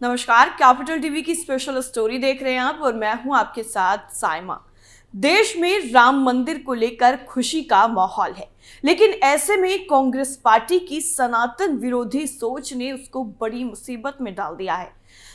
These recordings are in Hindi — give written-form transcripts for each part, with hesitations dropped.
नमस्कार, कैपिटल टीवी की स्पेशल स्टोरी देख रहे हैं आप और मैं हूं आपके साथ साइमा। देश में राम मंदिर को लेकर खुशी का माहौल है, लेकिन ऐसे में कांग्रेस पार्टी की सनातन विरोधी सोच ने उसको बड़ी मुसीबत में डाल दिया है।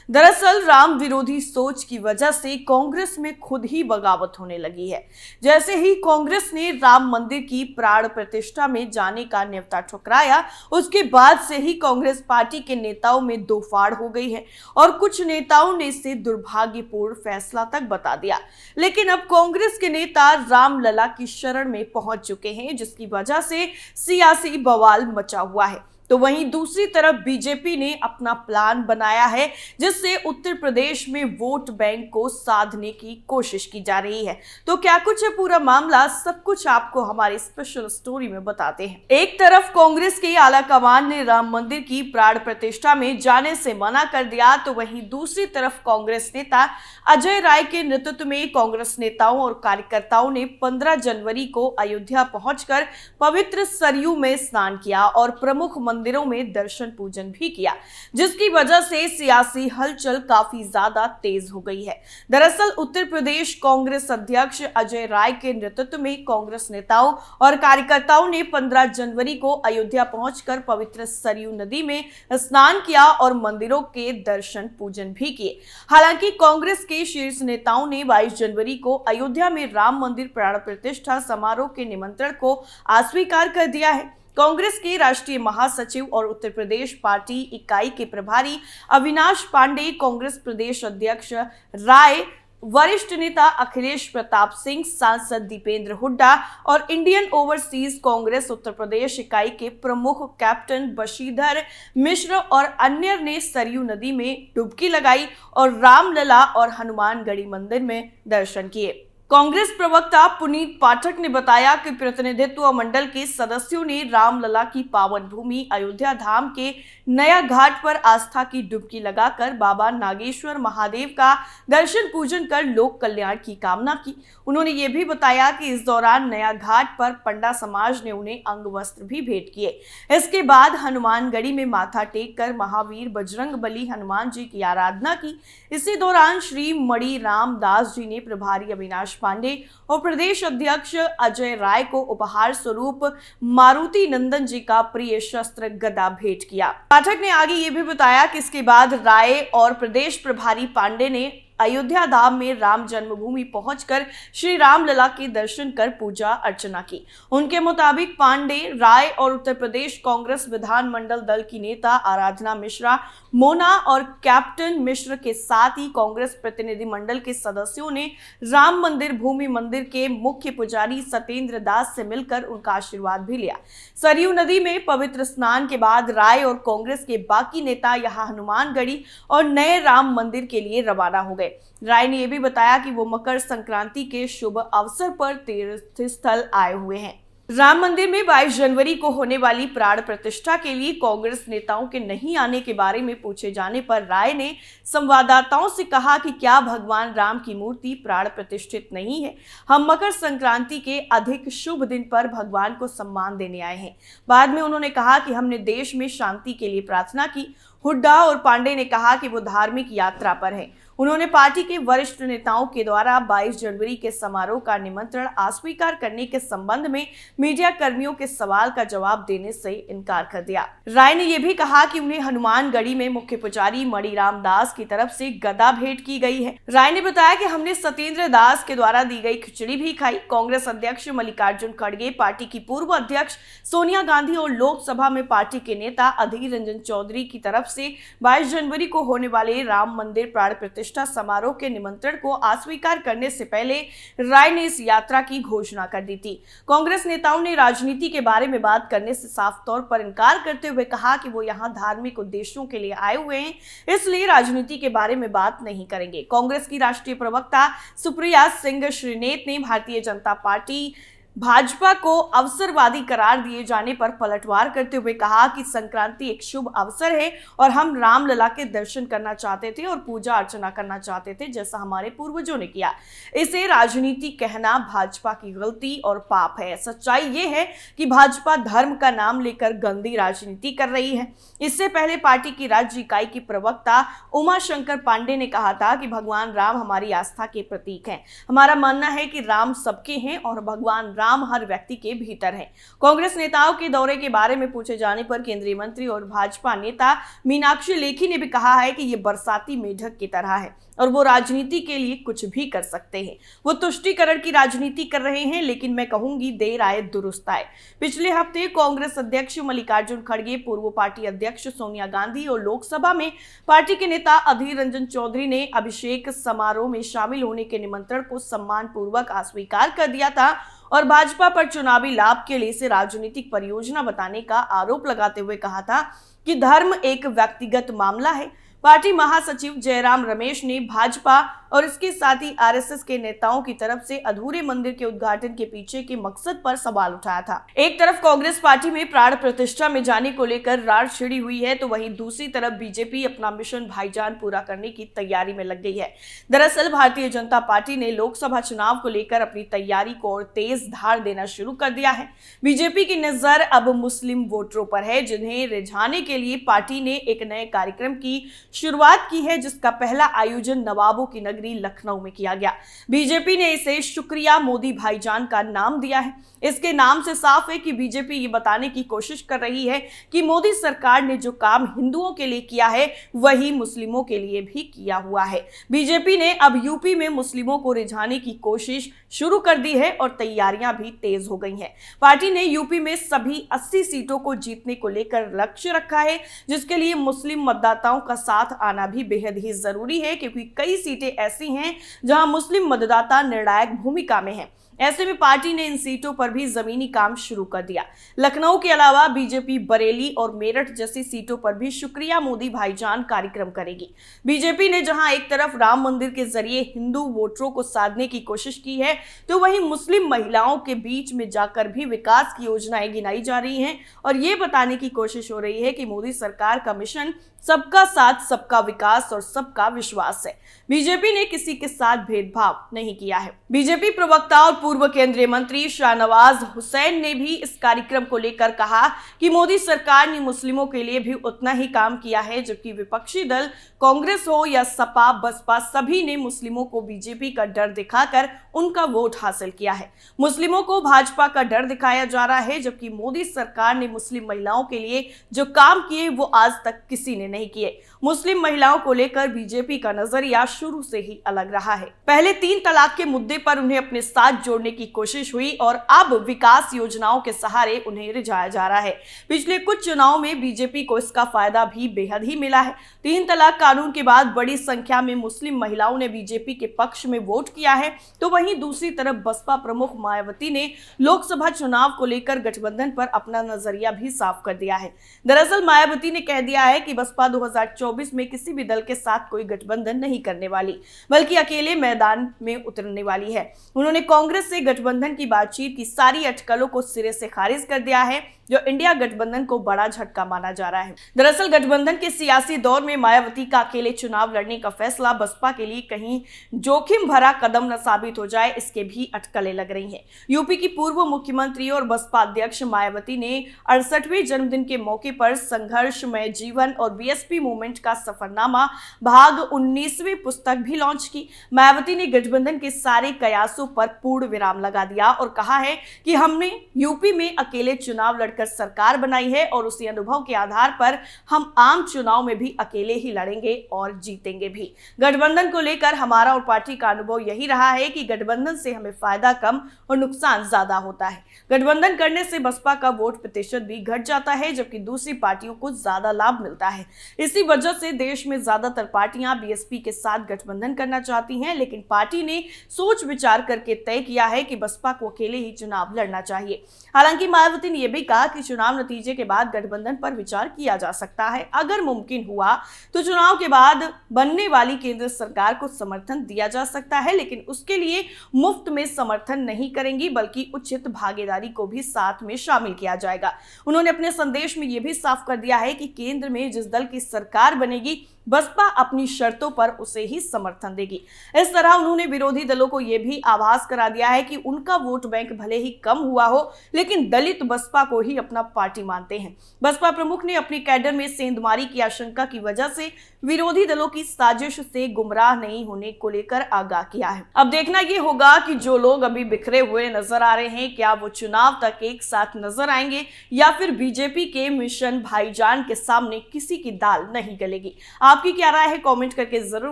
दरअसल राम विरोधी सोच की वजह से कांग्रेस में खुद ही बगावत होने लगी है। जैसे ही कांग्रेस ने राम मंदिर की प्राण प्रतिष्ठा में जाने का न्योता ठुकराया, उसके बाद से ही कांग्रेस पार्टी के नेताओं में दो फाड़ हो गई है और कुछ नेताओं ने इसे दुर्भाग्यपूर्ण फैसला तक बता दिया। लेकिन अब कांग्रेस के नेता रामलला की शरण में पहुंच चुके हैं, जिसकी वजह से सियासी बवाल मचा हुआ है। तो वहीं दूसरी तरफ बीजेपी ने अपना प्लान बनाया है, जिससे उत्तर प्रदेश में वोट बैंक को साधने की कोशिश की जा रही है। तो क्या कुछ है पूरा मामला, सब कुछ आपको हमारी स्पेशल स्टोरी में बताते हैं। एक तरफ कांग्रेस के आला कमान ने राम मंदिर की प्राण प्रतिष्ठा में जाने से मना कर दिया, तो वहीं दूसरी तरफ कांग्रेस नेता अजय राय के नेतृत्व में कांग्रेस नेताओं और कार्यकर्ताओं ने 15 जनवरी को अयोध्या पहुंचकर पवित्र सरयू में स्नान किया और प्रमुख मंदिरों में दर्शन पूजन भी किया, जिसकी वजह से सियासी हलचल काफी ज्यादा तेज हो गई है। दरअसल उत्तर प्रदेश कांग्रेस अध्यक्ष अजय राय के नेतृत्व में कांग्रेस नेताओं और कार्यकर्ताओं ने 15 जनवरी को अयोध्या पहुंचकर पवित्र सरयू नदी में स्नान किया और मंदिरों के दर्शन पूजन भी किए। हालांकि कांग्रेस के शीर्ष नेताओं ने 22 जनवरी को अयोध्या में राम मंदिर प्राण प्रतिष्ठा समारोह के निमंत्रण को अस्वीकार कर दिया है। कांग्रेस के राष्ट्रीय महासचिव और उत्तर प्रदेश पार्टी इकाई के प्रभारी अविनाश पांडे, कांग्रेस प्रदेश अध्यक्ष राय, वरिष्ठ नेता अखिलेश प्रताप सिंह, सांसद दीपेंद्र हुड्डा और इंडियन ओवरसीज कांग्रेस उत्तर प्रदेश इकाई के प्रमुख कैप्टन बशीधर मिश्र और अन्य ने सरयू नदी में डुबकी लगाई और रामलला और हनुमानगढ़ी मंदिर में दर्शन किए। कांग्रेस प्रवक्ता पुनीत पाठक ने बताया कि प्रतिनिधित्व मंडल के सदस्यों ने रामलला की पावन भूमि अयोध्या धाम के नया घाट पर आस्था की डुबकी लगाकर बाबा नागेश्वर महादेव का दर्शन पूजन कर लोक कल्याण की कामना की। उन्होंने ये भी बताया कि इस दौरान नया घाट पर पंडा समाज ने उन्हें अंग वस्त्र भी भेंट किए। इसके बाद हनुमानगढ़ी में माथा टेक कर महावीर बजरंग बली हनुमान जी की आराधना की। इसी दौरान श्री मणि राम दास जी ने प्रभारी अविनाश पांडे और प्रदेश अध्यक्ष अजय राय को उपहार स्वरूप मारुति नंदन जी का प्रिय शस्त्र गदा भेंट किया। पाठक ने आगे ये भी बताया कि इसके बाद राय और प्रदेश प्रभारी पांडे ने अयोध्या धाम में राम जन्मभूमि पहुंचकर श्री रामलला के दर्शन कर पूजा अर्चना की। उनके मुताबिक पांडे, राय और उत्तर प्रदेश कांग्रेस विधानमंडल दल की नेता आराधना मिश्रा, मोना और कैप्टन मिश्र के साथ ही कांग्रेस प्रतिनिधि मंडल के सदस्यों ने राम मंदिर भूमि मंदिर के मुख्य पुजारी सत्येंद्र दास से मिलकर उनका आशीर्वाद भी लिया। सरयू नदी में पवित्र स्नान के बाद राय और कांग्रेस के बाकी नेता यहां हनुमानगढ़ी और नए राम मंदिर के लिए रवाना हो गए। राय ने यह भी बताया कि वो मकर संक्रांति के शुभ अवसर पर तीर्थ स्थल आए हुए हैं। राम मंदिर में 22 जनवरी को होने वाली प्राण प्रतिष्ठा के लिए कांग्रेस नेताओं के नहीं आने के बारे में पूछे जाने पर राय ने संवाददाताओं से कहा कि क्या भगवान राम की मूर्ति प्राण प्रतिष्ठित नहीं है? हम मकर संक्रांति के अधिक शुभ दिन पर भगवान को सम्मान देने आए हैं। बाद में उन्होंने कहा कि हमने देश में शांति के लिए प्रार्थना की। हुड्डा और पांडे ने कहा कि वो धार्मिक यात्रा पर है। उन्होंने पार्टी के वरिष्ठ नेताओं के द्वारा 22 जनवरी के समारोह का निमंत्रण अस्वीकार करने के संबंध में मीडिया कर्मियों के सवाल का जवाब देने से इनकार कर दिया। राय ने यह भी कहा कि उन्हें हनुमानगढ़ी में मुख्य पुजारी मणिराम दास की तरफ से गदा भेंट की गई है। राय ने बताया कि हमने सत्येंद्र दास के द्वारा दी गई खिचड़ी भी खाई। कांग्रेस अध्यक्ष मल्लिकार्जुन खड़गे, पार्टी की पूर्व अध्यक्ष सोनिया गांधी और लोकसभा में पार्टी के नेता अधीर रंजन चौधरी की तरफ से 22 जनवरी को होने वाले राम मंदिर प्राण प्रतिष्ठा समारोह के निमंत्रण को अस्वीकार करने से पहले राय ने इस यात्रा की घोषणा कर दी थी। कांग्रेस नेताओं ने राजनीति के बारे में बात करने से साफ तौर पर इनकार करते हुए कहा कि वो यहां धार्मिक उद्देश्यों के लिए आए हुए हैं, इसलिए राजनीति के बारे में बात नहीं करेंगे। कांग्रेस की राष्ट्रीय प्रवक्ता सुप्रिया सिंह श्रीनेत ने भारतीय जनता पार्टी भाजपा को अवसरवादी करार दिए जाने पर पलटवार करते हुए कहा कि संक्रांति एक शुभ अवसर है और हम रामलला के दर्शन करना चाहते थे और पूजा अर्चना करना चाहते थे, जैसा हमारे पूर्वजों ने किया। इसे राजनीति कहना भाजपा की गलती और पाप है। सच्चाई ये है कि भाजपा धर्म का नाम लेकर गंदी राजनीति कर रही है। इससे पहले पार्टी की राज्य इकाई की प्रवक्ता उमा शंकर पांडे ने कहा था कि भगवान राम हमारी आस्था के प्रतीक हैं। हमारा मानना है कि राम सबके हैं और भगवान राम हर व्यक्ति के भीतर है। कांग्रेस नेताओं के दौरे के बारे में पूछे जाने पर केंद्रीय मंत्री और भाजपा नेता मीनाक्षी लेखी ने भी कहा है कि ये बरसाती मेढक की तरह है और वो राजनीति के लिए कुछ भी कर सकते हैं। वो तुष्टीकरण की राजनीति कर रहे हैं, लेकिन मैं कहूंगी देर आए दुरुस्त आए। पिछले हफ्ते कांग्रेस अध्यक्ष मल्लिकार्जुन खड़गे, पूर्व पार्टी अध्यक्ष सोनिया गांधी और लोकसभा में पार्टी के नेता अधीर रंजन चौधरी ने अभिषेक समारोह में शामिल होने के निमंत्रण को सम्मान पूर्वक अस्वीकार कर दिया था और भाजपा पर चुनावी लाभ के लिए इसे राजनीतिक परियोजना बताने का आरोप लगाते हुए कहा था कि धर्म एक व्यक्तिगत मामला है। पार्टी महासचिव जयराम रमेश ने भाजपा और इसके साथ ही आरएसएस के नेताओं की तरफ से अधूरे मंदिर के उद्घाटन के पीछे के मकसद पर सवाल उठाया था। एक तरफ कांग्रेस पार्टी में प्राण प्रतिष्ठा में जाने को लेकर रार छिड़ी हुई है, तो वहीं दूसरी तरफ बीजेपी अपना मिशन भाईजान पूरा करने की तैयारी में लग गई है। दरअसल भारतीय जनता पार्टी ने लोकसभा चुनाव को लेकर अपनी तैयारी को और तेज धार देना शुरू कर दिया है। बीजेपी की नजर अब मुस्लिम वोटरों पर है, जिन्हें रिझाने के लिए पार्टी ने एक नए कार्यक्रम की शुरुआत की है, जिसका पहला आयोजन नवाबों की नगरी लखनऊ में किया गया। बीजेपी ने इसे शुक्रिया मोदी भाईजान का नाम दिया है। इसके नाम से साफ है कि बीजेपी ये बताने की कोशिश कर रही है कि मोदी सरकार ने जो काम हिंदुओं के लिए किया है वही मुस्लिमों के लिए भी किया हुआ है। बीजेपी ने अब यूपी में मुस्लिमों को रिझाने की कोशिश शुरू कर दी है और तैयारियां भी तेज हो गई हैं। पार्टी ने यूपी में सभी 80 सीटों को जीतने को लेकर लक्ष्य रखा है, जिसके लिए मुस्लिम मतदाताओं का साथ आना भी बेहद ही जरूरी है, क्योंकि कई सीटें ऐसी हैं जहां मुस्लिम मतदाता निर्णायक भूमिका में हैं। ऐसे में पार्टी ने इन सीटों पर भी जमीनी काम शुरू कर दिया। लखनऊ के अलावा बीजेपी बरेली और मेरठ जैसी सीटों पर भी शुक्रिया मोदी भाईजान कार्यक्रम करेगी। बीजेपी ने जहां एक तरफ राम मंदिर के जरिए हिंदू वोटरों को साधने की कोशिश की है, तो वहीं मुस्लिम महिलाओं के बीच में जाकर भी विकास की योजनाएं गिनाई जा रही हैं और ये बताने की कोशिश हो रही है कि मोदी सरकार का मिशन सबका साथ, सबका विकास और सबका विश्वास है। बीजेपी ने किसी के साथ भेदभाव नहीं किया है। बीजेपी प्रवक्ता और पूर्व केंद्रीय मंत्री शाहनवाज हुसैन ने भी इस कार्यक्रम को लेकर कहा कि मोदी सरकार ने मुस्लिमों के लिए भी उतना ही काम किया है, जबकि विपक्षी दल कांग्रेस हो या सपा बसपा, सभी ने मुस्लिमों को बीजेपी का डर दिखाकर उनका वोट हासिल किया है। मुस्लिमों को भाजपा का डर दिखाया जा रहा है, जबकि मोदी सरकार ने मुस्लिम महिलाओं के लिए जो काम किए वो आज तक किसी ने नहीं किए। मुस्लिम महिलाओं को लेकर बीजेपी का नजरिया शुरू से ही अलग रहा है। पहले 3 तलाक के मुद्दे पर उन्हें अपने साथ जोड़ने की कोशिश हुई और अब विकास योजनाओं के सहारे उन्हें रिझाया जा रहा है। पिछले कुछ चुनाव में बीजेपी को इसका फायदा भी बेहद ही मिला है। 3 तलाक कानून के बाद बड़ी संख्या में मुस्लिम महिलाओं ने बीजेपी के पक्ष में वोट किया है, तो वहीं दूसरी तरफ बसपा प्रमुख मायावती ने लोकसभा चुनाव को लेकर गठबंधन पर अपना नजरिया भी साफ कर दिया है। दरअसल मायावती ने कह दिया है कि बसपा 2024 में किसी भी दल के साथ कोई गठबंधन नहीं करने वाली, बल्कि अकेले मैदान में उतरने वाली है। उन्होंने कांग्रेस से गठबंधन की बातचीत की सारी अटकलों को सिरे से खारिज कर दिया है, जो इंडिया गठबंधन को बड़ा झटका माना जा रहा है। दरअसल गठबंधन के सियासी दौर में मायावती का अकेले चुनाव लड़ने का फैसला बसपा के लिए कहीं जोखिम भरा कदम न साबित हो जाए, इसके भी अटकलें लग रही हैं। यूपी की पूर्व मुख्यमंत्री और बसपा अध्यक्ष मायावती ने 68वें जन्मदिन के मौके पर संघर्षमय जीवन और बीएसपी मूवमेंट का सफरनामा भाग 19वीं पुस्तक भी लॉन्च की। मायावती ने गठबंधन के सारे कयासों पर पूर्ण विराम लगा दिया और कहा है कि हमने यूपी में अकेले चुनाव लड़कर सरकार बनाई है और उसी अनुभव के आधार पर हम आम चुनाव में भी अकेले ही लड़ेंगे और जीतेंगे भी। गठबंधन को लेकर हमारा और पार्टी का अनुभव यही रहा है कि गठबंधन से हमें फायदा कम और नुकसान ज्यादा होता है। गठबंधन करने से बसपा का वोट प्रतिशत भी घट जाता है, जबकि दूसरी पार्टियों को ज्यादा लाभ मिलता है। इसी वजह से देश में ज्यादातर पार्टियां बीएसपी के साथ गठबंधन करना चाहती हैं, लेकिन पार्टी ने सोच विचार करके तय किया है कि बसपा को अकेले ही चुनाव लड़ना चाहिए। हालांकि मायावती ने यह भी कहा कि चुनाव नतीजे के बाद गठबंधन पर विचार किया जा सकता है। अगर मुमकिन हुआ तो चुनाव के बाद बनने वाली केंद्र सरकार को समर्थन दिया जा सकता है, लेकिन उसके लिए मुफ्त में समर्थन नहीं करेंगी बल्कि उचित भागीदारी को भी साथ में शामिल किया जाएगा। उन्होंने अपने संदेश में यह भी साफ कर दिया है कि केंद्र में जिस दल की सरकार बनेगी बसपा अपनी शर्तों पर उसे ही समर्थन देगी। इस तरह उन्होंने विरोधी दलों को यह भी आभास करा दिया है कि उनका वोट बैंक भले ही कम हुआ हो, लेकिन दलित बसपा को ही अपना पार्टी मानते हैं। बसपा प्रमुख ने अपनी कैडर में सेंधमारी की आशंका की वजह से विरोधी दलों की साजिश से गुमराह नहीं होने को लेकर आगाह किया है। अब देखना यह होगा कि जो लोग अभी बिखरे हुए नजर आ रहे हैं, क्या वो चुनाव तक एक साथ नजर आएंगे या फिर बीजेपी के मिशन भाईजान के सामने किसी की दाल नहीं गलेगी। आपकी क्या राय है, कमेंट करके जरूर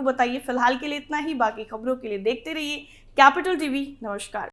बताइए। फिलहाल के लिए इतना ही, बाकी खबरों के लिए देखते रहिए कैपिटल टीवी। नमस्कार।